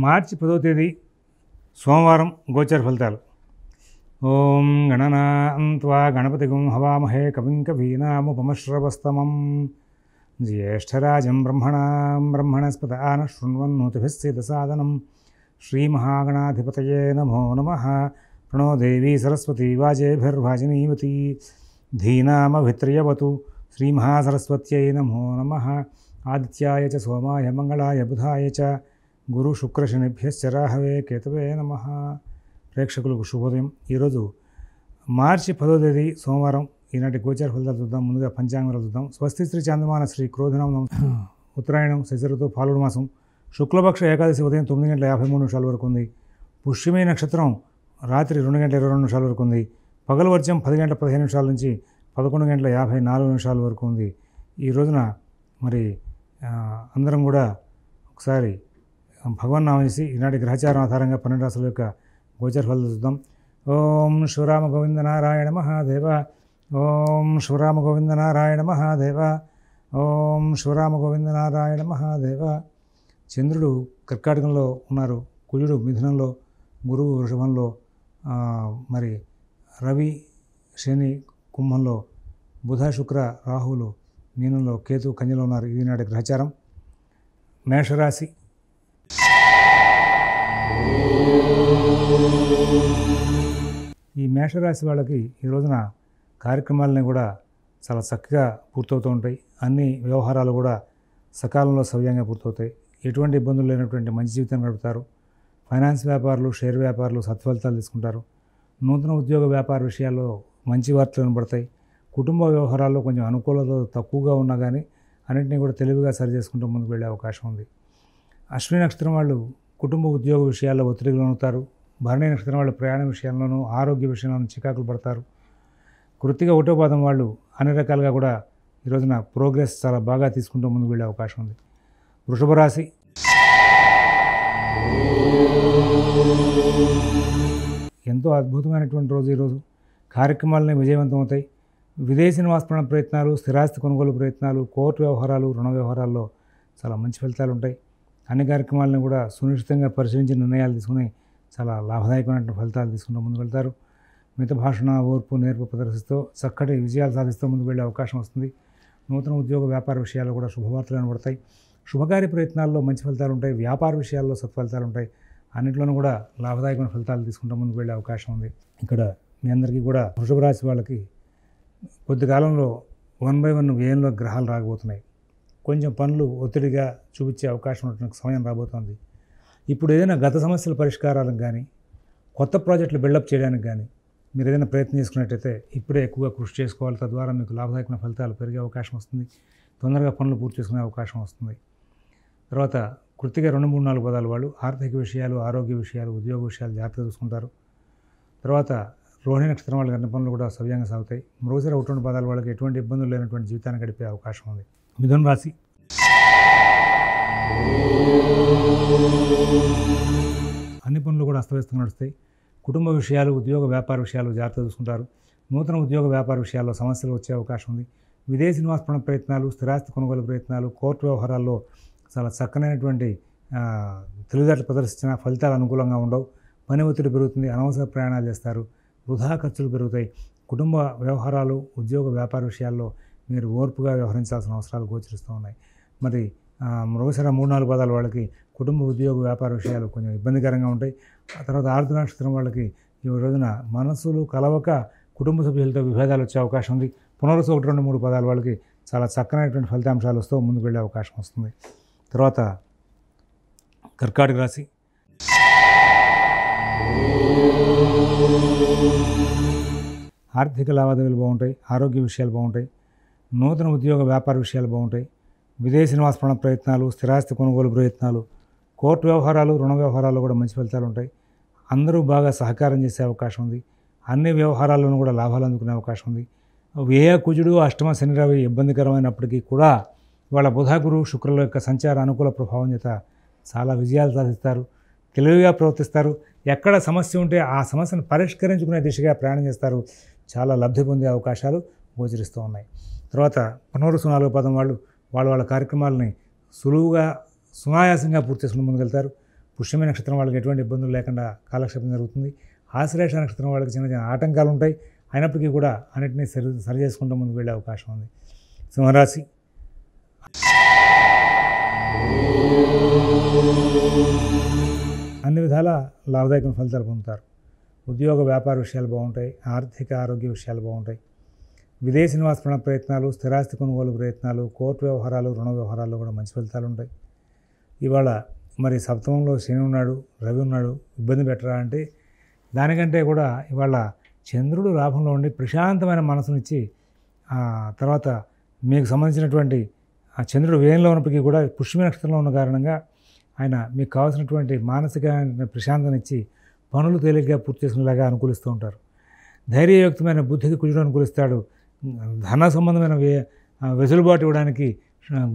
మార్చి 10వ తేదీ సోమవారం గోచర ఫలితాలు. ఓం గణనాన్త్వా గణపతిగుం హవామహే కవిం కవీనాముపమశ్రవస్తమం జ్యేష్ఠరాజం బ్రహ్మణస్పత ఆనః శృణ్వన్నోతిభిः సిద్ధసాదనం శ్రీమహాగణాధిపతయే నమో నమః. ప్రణో దేవీ సరస్వతీ వాజేభిర్వాజినీవతి ధీనామభిత్రియవతు శ్రీమహాసరస్వత్యై నమో నమః. ఆదిత్యాయ చ సోమాయ మంగళాయ బుధాయ చ గురు శుక్ర శనిభ్యశ్చ రాహవే కేతవే నమః. ప్రేక్షకులకు శుభోదయం. ఈరోజు మార్చి 10వ తేదీ సోమవారం ఈనాటి గోచార ఫలితాలు చూద్దాం. ముందుగా పంచాంగాలు చూద్దాం. స్వస్తి శ్రీ చాంద్రమాన శ్రీ క్రోధనామం ఉత్తరాయణం శశిఋతువు ఫాల్గుణ మాసం శుక్లపక్ష ఏకాదశి ఉదయం 9:53 వరకు ఉంది. పుష్యమి నక్షత్రం రాత్రి 2:22 వరకు ఉంది. పగలు వర్జం 10:15 నుంచి 11:54 వరకు ఉంది. ఈ రోజున మరి అందరం కూడా ఒకసారి భగవన్నామం చేసి ఈనాటి గ్రహచారం ఆధారంగా 12 రాశుల యొక్క గోచర ఫలితాలు చూద్దాం. ఓం శివరామ గోవింద నారాయణ మహాదేవ. ఓం శివరామ గోవింద నారాయణ మహాదేవ. ఓం శివరామ గోవింద నారాయణ మహాదేవ. చంద్రుడు కర్కాటకంలో ఉన్నారు, కుజుడు మిథునంలో, గురువు వృషభంలో, మరి రవి శని కుంభంలో, బుధ శుక్ర రాహువులు మీనంలో, కేతు కన్యలో ఉన్నారు. ఇది నాటి గ్రహచారం. మేషరాశి. ఈ మేషరాశి వాళ్ళకి ఈ రోజున కార్యక్రమాలని కూడా చాలా చక్కగా పూర్తవుతూ ఉంటాయి. అన్ని వ్యవహారాలు కూడా సకాలంలో సవ్యంగా పూర్తవుతాయి. ఎటువంటి ఇబ్బందులు లేనటువంటి మంచి జీవితం గడుపుతారు. ఫైనాన్స్ వ్యాపారులు, షేర్ వ్యాపారులు సత్ఫలితాలు తీసుకుంటారు. నూతన ఉద్యోగ వ్యాపార విషయాల్లో మంచి వార్తలు కనబడతాయి. కుటుంబ వ్యవహారాల్లో కొంచెం అనుకూలత తక్కువగా ఉన్నా కానీ అన్నింటినీ కూడా తెలివిగా సరి చేసుకుంటూ ముందుకు వెళ్ళే అవకాశం ఉంది. అశ్విని నక్షత్రం వాళ్ళు కుటుంబ ఉద్యోగ విషయాల్లో ఒత్తిడికి లోనవుతారు. భరణి నక్షత్రం వాళ్ళు ప్రయాణ విషయాల్లోనూ ఆరోగ్య విషయంలోనూ చికాకులు పడతారు. కృత్తిక ఒకటో పాదం వాళ్ళు అన్ని రకాలుగా కూడా ఈ రోజున ప్రోగ్రెస్ చాలా బాగా తీసుకుంటూ ముందుకు వెళ్ళే అవకాశం ఉంది. వృషభ రాశి. ఎంతో అద్భుతమైనటువంటి రోజు ఈరోజు. కార్యక్రమాలని విజయవంతం అవుతాయి. విదేశీ నివాస ప్రయత్నాలు, స్థిరాస్తి కొనుగోలు ప్రయత్నాలు, కోర్టు వ్యవహారాలు, రుణ వ్యవహారాల్లో చాలా మంచి ఫలితాలు ఉంటాయి. అన్ని కార్యక్రమాలను కూడా సునిశ్చితంగా పరిశీలించి నిర్ణయాలు తీసుకుని చాలా లాభదాయకమైన ఫలితాలు తీసుకుంటూ ముందుకు వెళ్తారు. మిత భాషణ, ఓర్పు, నేర్పు ప్రదర్శిస్తూ చక్కటి విజయాలు సాధిస్తూ ముందుకు వెళ్ళే అవకాశం వస్తుంది. నూతన ఉద్యోగ వ్యాపార విషయాల్లో కూడా శుభవార్తలు కనబడతాయి. శుభకార్య ప్రయత్నాల్లో మంచి ఫలితాలు ఉంటాయి. వ్యాపార విషయాల్లో సత్ఫలితాలు ఉంటాయి. అన్నింటిలోనూ కూడా లాభదాయకమైన ఫలితాలు తీసుకుంటూ ముందుకు వెళ్ళే అవకాశం ఉంది. ఇక్కడ మీ అందరికీ కూడా వృషభ రాశి వాళ్ళకి కొద్ది కాలంలో 1 by 1 వ్యయంలో గ్రహాలు రాకపోతున్నాయి. కొంచెం పనులు ఒత్తిడిగా చూపించే అవకాశం ఉన్నటువంటి సమయం రాబోతోంది. ఇప్పుడు ఏదైనా గత సమస్యల పరిష్కారాలకు కానీ, కొత్త ప్రాజెక్టులు బిల్డప్ చేయడానికి కానీ మీరు ఏదైనా ప్రయత్నం చేసుకున్నట్టయితే ఇప్పుడే ఎక్కువగా కృషి చేసుకోవాలి. తద్వారా మీకు లాభదాయకమైన ఫలితాలు పెరిగే అవకాశం వస్తుంది. తొందరగా పనులు పూర్తి చేసుకునే అవకాశం వస్తుంది. తర్వాత కృత్తిక 2, 3, 4 పదాల వాళ్ళు ఆర్థిక విషయాలు, ఆరోగ్య విషయాలు, ఉద్యోగ విషయాలు జాగ్రత్తగా చూసుకుంటారు. తర్వాత రోహిణి నక్షత్రం వాళ్ళకి అన్ని పనులు కూడా సవ్యంగా సాగుతాయి. మృగశిర 1, 2 పదాల వాళ్ళకి ఎటువంటి ఇబ్బందులు లేనటువంటి జీవితాన్ని గడిపే అవకాశం ఉంది. మిథున రాశి. అన్ని పనులు కూడా అస్తవ్యస్తంగా నడుస్తాయి. కుటుంబ విషయాలు, ఉద్యోగ వ్యాపార విషయాలు జాగ్రత్తగా చూసుకుంటారు. నూతన ఉద్యోగ వ్యాపార విషయాల్లో సమస్యలు వచ్చే అవకాశం ఉంది. విదేశీ నివాస ప్రయత్నాలు, స్థిరాస్తి కొనుగోలు ప్రయత్నాలు, కోర్టు వ్యవహారాల్లో చాలా చక్కనైనటువంటి తెలివితేటలు ప్రదర్శించిన ఫలితాలు అనుకూలంగా ఉండవు. పని ఒత్తిడి పెరుగుతుంది. అనవసర ప్రయాణాలు చేస్తారు. వృధా ఖర్చులు పెరుగుతాయి. కుటుంబ వ్యవహారాలు, ఉద్యోగ వ్యాపార విషయాల్లో మీరు ఓర్పుగా వ్యవహరించాల్సిన అవసరాలు గోచరిస్తూ ఉన్నాయి. మరి మృగశిర 3, 4 పదాల వాళ్ళకి కుటుంబ ఉద్యోగ వ్యాపార విషయాలు కొంచెం ఇబ్బందికరంగా ఉంటాయి. ఆ తర్వాత ఆరుద్ర నక్షత్రం వాళ్ళకి ఈ రోజున మనసులు కలవక కుటుంబ సభ్యులతో విభేదాలు వచ్చే అవకాశం ఉంది. పునరుసు 1, 2, 3 పదాల వాళ్ళకి చాలా చక్కనైనటువంటి ఫలితాంశాలు వస్తూ ముందుకు వెళ్ళే అవకాశం వస్తుంది. తర్వాత కర్కాటక రాశి. ఆర్థిక లావాదేవీలు బాగుంటాయి. ఆరోగ్య విషయాలు బాగుంటాయి. నూతన ఉద్యోగ వ్యాపార విషయాలు బాగుంటాయి. విదేశీ నివాస ప్రయత్నాలు, స్థిరాస్తి కొనుగోలు ప్రయత్నాలు, కోర్టు వ్యవహారాలు, రుణ వ్యవహారాల్లో కూడా మంచి ఫలితాలు ఉంటాయి. అందరూ బాగా సహకారం చేసే అవకాశం ఉంది. అన్ని వ్యవహారాల్లోనూ కూడా లాభాలు అందుకునే అవకాశం ఉంది. వ్యయ కుజుడు, అష్టమ శని రవి ఇబ్బందికరమైనప్పటికీ కూడా వాళ్ళ బుధ గురు శుక్రుల యొక్క సంచార అనుకూల ప్రభావం చేత చాలా విజయాలు సాధిస్తారు. తెలివిగా ప్రవర్తిస్తారు. ఎక్కడ సమస్య ఉంటే ఆ సమస్యను పరిష్కరించుకునే దిశగా ప్రయాణం చేస్తారు. చాలా లబ్ధి పొందే అవకాశాలు గోచరిస్తూ ఉన్నాయి. తర్వాత పునరుసు 4 పదం వాళ్ళు వాళ్ళ కార్యక్రమాలని సులువుగా సునాయాసంగా పూర్తి చేసుకుని ముందుకెళ్తారు. పుష్యమి నక్షత్రం వాళ్ళకి ఎటువంటి ఇబ్బందులు లేకుండా కాలక్షేపం జరుగుతుంది. ఆశ్లేష నక్షత్రం వాళ్ళకి చిన్న చిన్న ఆటంకాలు ఉంటాయి. అయినప్పటికీ కూడా అన్నింటినీ సరి చేసుకుంటూ ముందుకు వెళ్ళే అవకాశం ఉంది. సింహరాశి అన్ని విధాల లాభదాయకమైన ఫలితాలు పొందుతారు. ఉద్యోగ వ్యాపార విషయాలు బాగుంటాయి. ఆర్థిక ఆరోగ్య విషయాలు బాగుంటాయి. విదేశీ నివాస ప్రయత్నాలు, స్థిరాస్తి కొనుగోలు ప్రయత్నాలు, కోర్టు వ్యవహారాలు, రుణ వ్యవహారాల్లో కూడా మంచి ఫలితాలు ఉంటాయి. ఇవాళ మరి సప్తమంలో శని ఉన్నాడు, రవి ఉన్నాడు, ఇబ్బంది పెట్టరా అంటే దానికంటే కూడా ఇవాళ చంద్రుడు లాభంలో ఉండి ప్రశాంతమైన మనసునిచ్చి తర్వాత మీకు సంబంధించినటువంటి ఆ చంద్రుడు వ్యయంలో ఉన్నప్పటికీ కూడా పుష్యమి నక్షత్రంలో ఉన్న కారణంగా ఆయన మీకు కావాల్సినటువంటి మానసిక ప్రశాంతనిచ్చి పనులు తేలిగ్గా పూర్తి చేసుకునేలాగా అనుకూలిస్తూ ఉంటారు. ధైర్యయుక్తమైన బుద్ధికి కుజుడు అనుకూలిస్తాడు. ధన సంబంధమైన వెసులుబాటు ఇవ్వడానికి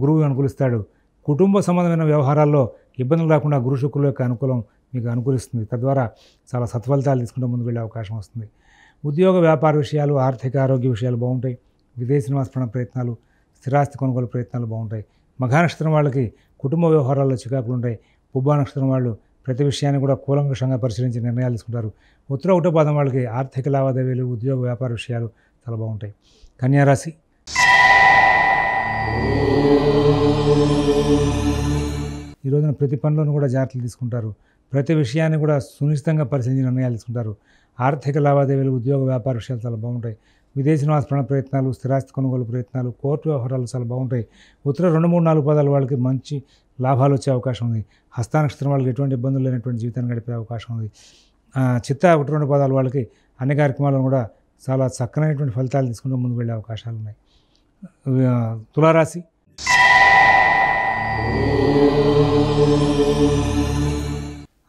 గురువు అనుకూలిస్తాడు. కుటుంబ సంబంధమైన వ్యవహారాల్లో ఇబ్బందులు రాకుండా గురు శుక్రుల యొక్క అనుకూలం మీకు అనుకూలిస్తుంది. తద్వారా చాలా సత్ఫలితాలు తీసుకుంటూ ముందుకు వెళ్ళే అవకాశం వస్తుంది. ఉద్యోగ వ్యాపార విషయాలు, ఆర్థిక ఆరోగ్య విషయాలు బాగుంటాయి. విదేశీ నివాస ప్రయత్నాలు, స్థిరాస్తి కొనుగోలు ప్రయత్నాలు బాగుంటాయి. మఘా నక్షత్రం వాళ్ళకి కుటుంబ వ్యవహారాల్లో చికాకులు ఉంటాయి. పుబ్బా నక్షత్రం వాళ్ళు ప్రతి విషయాన్ని కూడా కూలంకషంగా పరిశీలించి నిర్ణయాలు తీసుకుంటారు. ఉత్తర ఒకటో పాదం వాళ్ళకి ఆర్థిక లావాదేవీలు, ఉద్యోగ వ్యాపార విషయాలు చాలా బాగుంటాయి. కన్యారాశి ఈ రోజున ప్రతి పనిలోనూ కూడా జాగ్రత్తలు తీసుకుంటారు. ప్రతి విషయాన్ని కూడా సునిశ్చితంగా పరిశీలించి నిర్ణయాలు తీసుకుంటారు. ఆర్థిక లావాదేవీలు, ఉద్యోగ వ్యాపార విషయాలు చాలా బాగుంటాయి. విదేశీ నివాస ప్రయత్నాలు, స్థిరాస్తి కొనుగోలు ప్రయత్నాలు, కోర్టు వ్యవహారాలు చాలా బాగుంటాయి. ఉత్తర 2, 3, 4 పాదాల వాళ్ళకి మంచి లాభాలు వచ్చే అవకాశం ఉంది. హస్త నక్షత్రం వాళ్ళకి ఎటువంటి ఇబ్బందులు లేనటువంటి జీవితాన్ని గడిపే అవకాశం ఉంది. చిత్త 1, 2 పాదాల వాళ్ళకి అన్ని కార్యక్రమాలను కూడా చాలా చక్కనైనటువంటి ఫలితాలు తీసుకుంటూ ముందుకు వెళ్ళే అవకాశాలు ఉన్నాయి. తులారాశి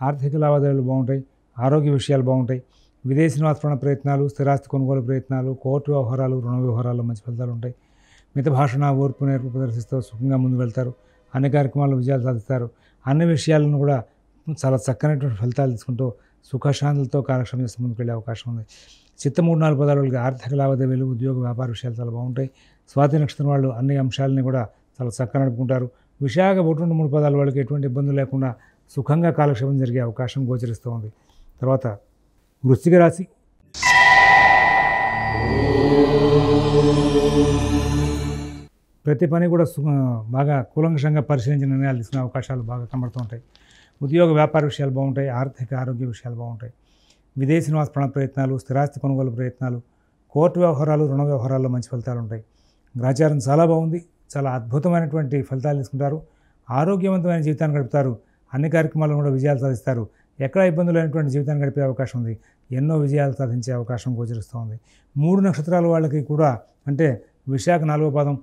ఆర్థిక లావాదేవీలు బాగుంటాయి. ఆరోగ్య విషయాలు బాగుంటాయి. విదేశీ నివాస ప్రయత్నాలు, స్థిరాస్తి కొనుగోలు ప్రయత్నాలు, కోర్టు వ్యవహారాలు, రుణ వ్యవహారాల్లో మంచి ఫలితాలు ఉంటాయి. మిత భాషణ, ఓర్పు, నేర్పు ప్రదర్శిస్తూ సుఖంగా ముందుకు వెళ్తారు. అన్ని కార్యక్రమాల్లో విజయాలు సాధిస్తారు. అన్ని విషయాలను కూడా చాలా చక్కనటువంటి ఫలితాలు తీసుకుంటూ సుఖశాంతులతో కాలక్షేపం చేస్తూ ముందుకు వెళ్ళే అవకాశం ఉంది. చిత్త 3, 4 పదాల వాళ్ళకి ఆర్థిక లావాదేవీలు, ఉద్యోగ వ్యాపార విషయాలు చాలా బాగుంటాయి. స్వాతి నక్షత్రం వాళ్ళు అన్ని అంశాలని కూడా చాలా చక్కగా నడుపుకుంటారు. విశాఖ 1, 2, 3 పదాల వాళ్ళకి ఎటువంటి ఇబ్బందులు లేకుండా సుఖంగా కాలక్షేపం జరిగే అవకాశం గోచరిస్తూ ఉంది. తర్వాత వృశ్చిక రాశి ప్రతి పని కూడా బాగా కూలంకషంగా పరిశీలించిన నిర్ణయాలు తీసుకునే అవకాశాలు బాగా కనబడుతూ ఉంటాయి. ఉద్యోగ వ్యాపార విషయాలు బాగుంటాయి. ఆర్థిక ఆరోగ్య విషయాలు బాగుంటాయి. విదేశీ నివాస ప్రయత్నాలు, స్థిరాస్తి కొనుగోలు ప్రయత్నాలు, కోర్టు వ్యవహారాలు, రుణ వ్యవహారాల్లో మంచి ఫలితాలు ఉంటాయి. గ్రహచారం చాలా బాగుంది. చాలా అద్భుతమైనటువంటి ఫలితాలు తీసుకుంటారు. ఆరోగ్యవంతమైన జీవితాన్ని గడుపుతారు. అన్ని కార్యక్రమాలను కూడా విజయాలు సాధిస్తారు. ఎక్కడా ఇబ్బందులు లేనటువంటి జీవితాన్ని గడిపే అవకాశం ఉంది. ఎన్నో విజయాలు సాధించే అవకాశం గోచరిస్తూ ఉంది. 3 నక్షత్రాల వాళ్ళకి కూడా అంటే విశాఖ 4వ పాదం,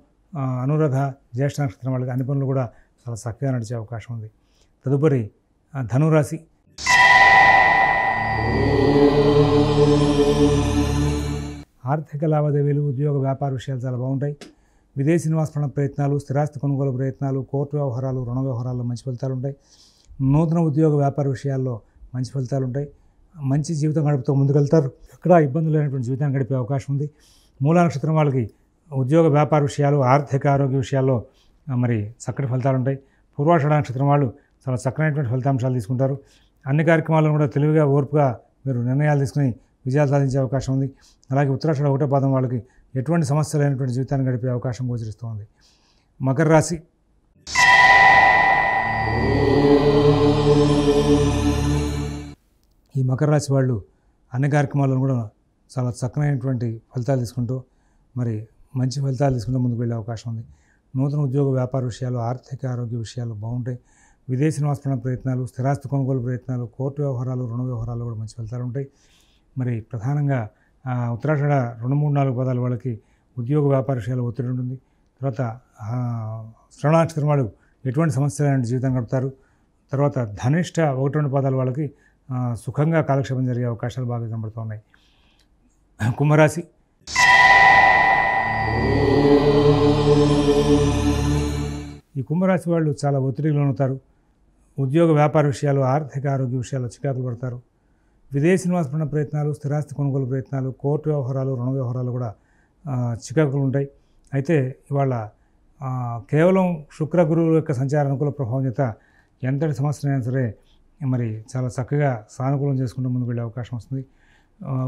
అనురాధ, జ్యేష్ఠ నక్షత్రం వాళ్ళకి అన్ని పనులు కూడా చాలా చక్కగా నడిచే అవకాశం ఉంది. తదుపరి ధనురాశి ఆర్థిక లావాదేవీలు, ఉద్యోగ వ్యాపార విషయాలు చాలా బాగుంటాయి. విదేశీ నివాస ప్రయత్నాలు, స్థిరాస్తి కొనుగోలు ప్రయత్నాలు, కోర్టు వ్యవహారాలు, రుణ వ్యవహారాల్లో మంచి ఫలితాలు ఉంటాయి. నూతన ఉద్యోగ వ్యాపార విషయాల్లో మంచి ఫలితాలు ఉంటాయి. మంచి జీవితం గడుపుతూ ముందుకెళ్తారు. ఎక్కడా ఇబ్బందులు లేనటువంటి జీవితాన్ని గడిపే అవకాశం ఉంది. మూలా నక్షత్రం వాళ్ళకి ఉద్యోగ వ్యాపార విషయాలు, ఆర్థిక ఆరోగ్య విషయాల్లో మరి చక్కటి ఫలితాలు ఉంటాయి. పూర్వాషాఢ నక్షత్రం వాళ్ళు చాలా చక్కనైనటువంటి ఫలితాంశాలు తీసుకుంటారు. అన్ని కార్యక్రమాలను కూడా తెలివిగా, ఓర్పుగా మీరు నిర్ణయాలు తీసుకుని విజయాలు సాధించే అవకాశం ఉంది. అలాగే ఉత్తరాషాఢ 1వ పాదం వాళ్ళకి ఎటువంటి సమస్య లేనటువంటి జీవితాన్ని గడిపే అవకాశం గోచరిస్తుంది. మకర రాశి ఈ మకర రాశి వాళ్ళు అన్ని కార్యక్రమాలను కూడా చాలా చక్కనైనటువంటి ఫలితాలు తీసుకుంటూ మరి మంచి ఫలితాలు తీసుకుంటూ ముందుకు వెళ్ళే అవకాశం ఉంది. నూతన ఉద్యోగ వ్యాపార విషయాలు, ఆర్థిక ఆరోగ్య విషయాలు బాగుంటాయి. విదేశీ నివాస ప్రయత్నాలు, స్థిరాస్తి కొనుగోలు ప్రయత్నాలు, కోర్టు వ్యవహారాలు, రుణ వ్యవహారాలు కూడా మంచి ఫలితాలు ఉంటాయి. మరి ప్రధానంగా ఉత్తరాషాఢ 2, 3, 4 పదాల వాళ్ళకి ఉద్యోగ వ్యాపార విషయాలు ఒత్తిడి ఉంటుంది. తర్వాత శ్రవణ నక్షత్రం వాళ్ళు ఎటువంటి సమస్య లేని జీవితం గడుపుతారు. తర్వాత ధనిష్ట 1, 2 పదాల వాళ్ళకి సుఖంగా కాలక్షేపం జరిగే అవకాశాలు బాగా కనబడుతూ ఉన్నాయి. కుంభరాశి ఈ కుంభరాశి వాళ్ళు చాలా ఒత్తిడికి లోనవుతారు. ఉద్యోగ వ్యాపార విషయాలు, ఆర్థిక ఆరోగ్య విషయాలు చికాకులు పడతారు. విదేశీ నివాస ప్రయత్నాలు, స్థిరాస్తి కొనుగోలు ప్రయత్నాలు, కోర్టు వ్యవహారాలు, రుణ వ్యవహారాలు కూడా చికాకులు ఉంటాయి. అయితే ఇవాళ కేవలం శుక్ర గురువుల యొక్క సంచార అనుకూల ప్రభావం చేత ఎంతటి సమస్యనైనా సరే మరి చాలా చక్కగా సానుకూలం చేసుకుంటూ ముందుకు వెళ్ళే అవకాశం వస్తుంది.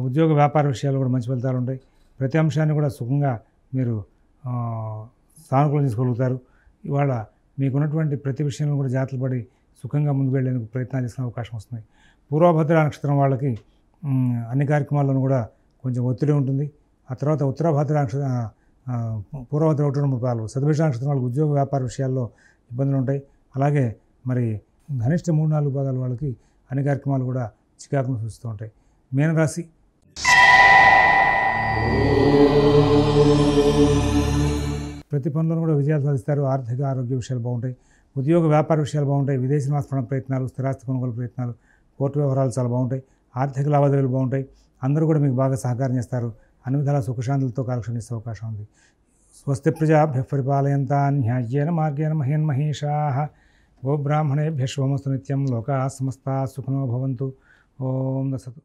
ఉద్యోగ వ్యాపార విషయాలు కూడా మంచి ఫలితాలు ఉంటాయి. ప్రతి అంశాన్ని కూడా సుఖంగా మీరు సానుకూలం చేసుకోగలుగుతారు. ఇవాళ మీకున్నటువంటి ప్రతి విషయంలో కూడా జాగ్రత్తలు పడి సుఖంగా ముందుకు వెళ్ళేందుకు ప్రయత్నాలు చేసుకునే అవకాశం వస్తుంది. పూర్వభద్ర నక్షత్రం వాళ్ళకి అన్ని కార్యక్రమాల్లోనూ కూడా కొంచెం ఒత్తిడి ఉంటుంది. ఆ తర్వాత ఉత్తరభద్ర పూర్వభద్ర 1, 3 పాలు శతభిష నక్షత్రం వాళ్ళకి ఉద్యోగ వ్యాపార విషయాల్లో ఇబ్బందులు ఉంటాయి. అలాగే మరి ధనిష్ట 3, 4 పాదాల వాళ్ళకి అన్ని కార్యక్రమాలు కూడా చికాకును సూచిస్తూ ఉంటాయి. మీనరాశి ప్రతి పనులను కూడా విజయాలు సాధిస్తారు. ఆర్థిక ఆరోగ్య విషయాలు బాగుంటాయి. ఉద్యోగ వ్యాపార విషయాలు బాగుంటాయి. విదేశీ నివాస ప్రయత్నాలు, స్థిరాస్తి కొనుగోలు ప్రయత్నాలు, కోర్టు వ్యవహారాలు చాలా బాగుంటాయి. ఆర్థిక లావాదేవీలు బాగుంటాయి. అందరూ కూడా మీకు బాగా సహకారం చేస్తారు. అన్ని విధాల సుఖశాంతులతో కాలక్షేపం చేసే అవకాశం ఉంది. స్వస్తి ప్రజాభ్యః పరిపాలయంతాం న్యాయ్యేన మార్గేణ మహీన్ మహీషాః గోబ్రాహ్మణేభ్యః శుభమస్తు నిత్యం. లోకాః సమస్తాః సుఖినో భవంతు. ఓం దసతు.